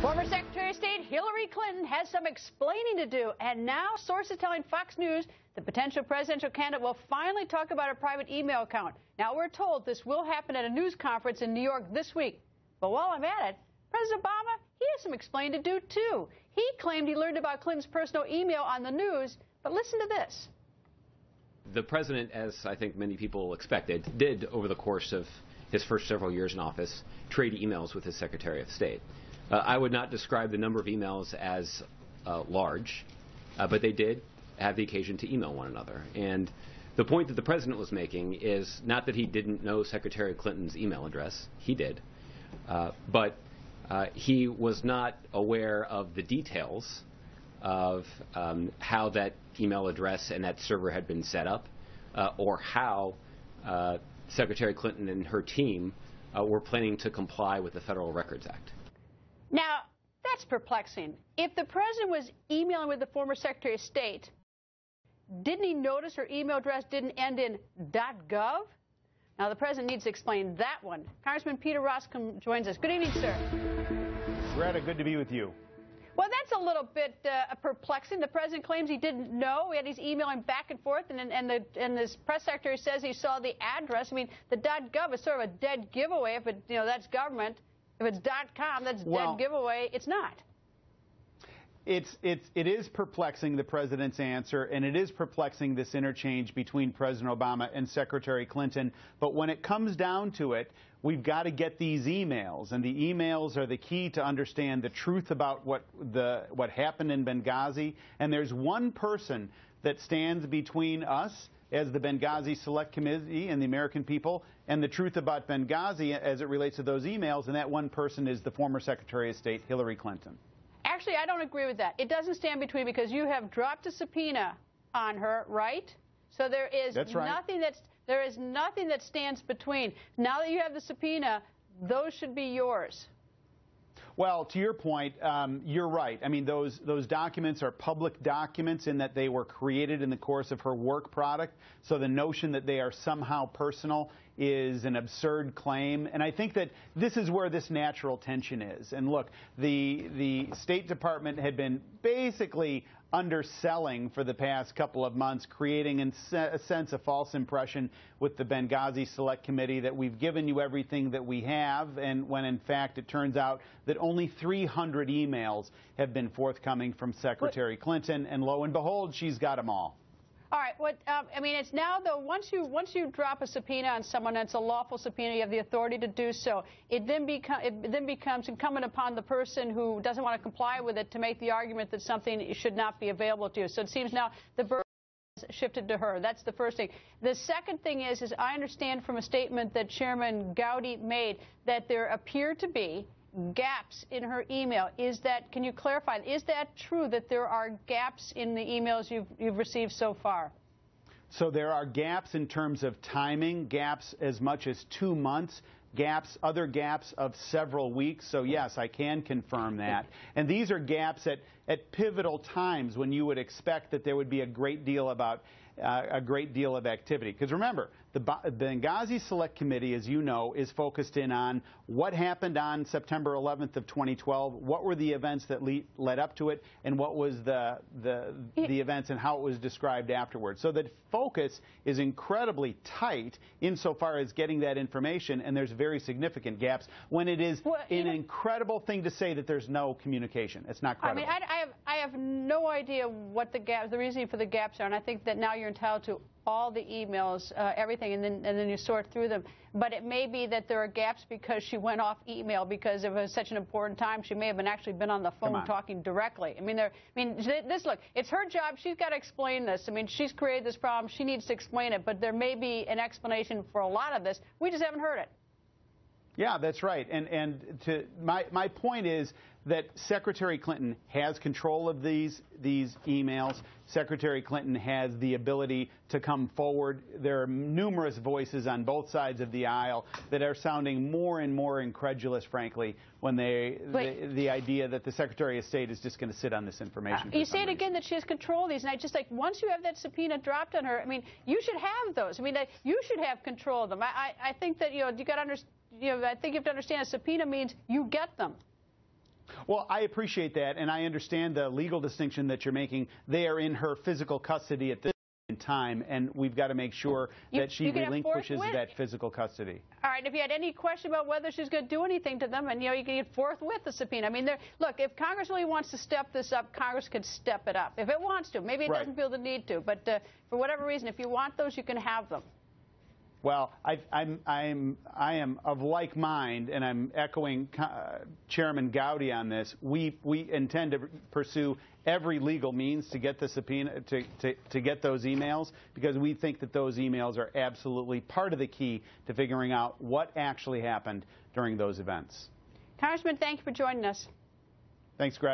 Former Secretary of State Hillary Clinton has some explaining to do, and now sources telling Fox News the potential presidential candidate will finally talk about her private email account. Now, we're told this will happen at a news conference in New York this week. But while I'm at it, President Obama, he has some explaining to do, too. He claimed he learned about Clinton's personal email on the news, but listen to this. The president, as I think many people expected, did, over the course of his first several years in office, trade emails with his Secretary of State. I would not describe the number of emails as large, but they did have the occasion to email one another. And the point that the president was making is not that he didn't know Secretary Clinton's email address. He did. But he was not aware of the details of how that email address and that server had been set up, or how Secretary Clinton and her team were planning to comply with the Federal Records Act. Now, that's perplexing. If the president was emailing with the former Secretary of State, didn't he notice her email address didn't end in .gov? Now, the president needs to explain that one. Congressman Peter Roskam joins us. Good evening, sir. Greta, good to be with you. Well, that's a little bit perplexing. The president claims he didn't know. He's emailing back and forth, and this press secretary says he saw the address. I mean, the .gov is sort of a dead giveaway if that's government. If it's .com, that's dead giveaway. It's not. It is perplexing, the president's answer, and it is perplexing, this interchange between President Obama and Secretary Clinton. But when it comes down to it, we've got to get these emails, and the emails are the key to understand the truth about what happened in Benghazi. And there's one person that stands between us as the Benghazi Select Committee and the American people and the truth about Benghazi as it relates to those emails, and that one person is the former Secretary of State, Hillary Clinton. Actually, I don't agree with that. It doesn't stand between, because you have dropped a subpoena on her, right? So there is nothing that stands between. Now that you have the subpoena, those should be yours. Well, to your point, you're right. I mean, those documents are public documents in that they were created in the course of her work product. So the notion that they are somehow personal is an absurd claim. And I think that this is where this natural tension is. And look, the State Department had been basically underselling for the past couple of months, creating in a sense a false impression with the Benghazi Select Committee that we've given you everything that we have, and when in fact it turns out that only 300 emails have been forthcoming from Secretary Clinton, and lo and behold, she's got them all. All right. I mean, it's now, though, once you drop a subpoena on someone, that's a lawful subpoena, you have the authority to do so. It then becomes incumbent upon the person who doesn't want to comply with it to make the argument that something should not be available to you. So it seems now the burden is shifted to her. That's the first thing. The second thing is I understand from a statement that Chairman Gowdy made that there appear to be gaps in her email. Can you clarify, is that true that there are gaps in the emails you've received so far? So there are gaps in terms of timing, gaps as much as 2 months, other gaps of several weeks. So yes, I can confirm that. And these are gaps at pivotal times when you would expect that there would be a great deal of activity. Because remember, the Benghazi Select Committee, as you know, is focused in on what happened on September 11th of 2012, what were the events that led up to it, and what was the events and how it was described afterwards. So the focus is incredibly tight insofar as getting that information, and there's very significant gaps when it is an incredible thing to say that there's no communication. It's not credible. I mean, I have no idea what the reasoning for the gaps are, and I think that now you're entitled to all the emails, everything, and then you sort through them. But it may be that there are gaps because she went off email because it was such an important time. She may have actually been on the phone talking directly. Look, it's her job. She's got to explain this. I mean, she's created this problem. She needs to explain it. But there may be an explanation for a lot of this. We just haven't heard it. Yeah, that's right. And my point is that Secretary Clinton has control of these emails. Secretary Clinton has the ability to come forward. There are numerous voices on both sides of the aisle that are sounding more and more incredulous, frankly, when the idea that the Secretary of State is just going to sit on this information. You say it again that she has control of these, and I just once you have that subpoena dropped on her, I mean, you should have those. I mean, you should have control of them. I think that you got to understand. I think you have to understand a subpoena means you get them. Well, I appreciate that, and I understand the legal distinction that you're making. They are in her physical custody at this time, and we've got to make sure that she relinquishes that physical custody. All right. If you had any question about whether she's going to do anything to them, and you can get forthwith the subpoena. I mean, look, if Congress really wants to step this up, Congress could step it up if it wants to. Maybe it doesn't feel the need to, but for whatever reason, if you want those, you can have them. Well, I am of like mind, and I'm echoing Chairman Gowdy on this. We intend to pursue every legal means to get the subpoena, to get those emails, because we think that those emails are absolutely part of the key to figuring out what actually happened during those events. Congressman, thank you for joining us. Thanks, Greta.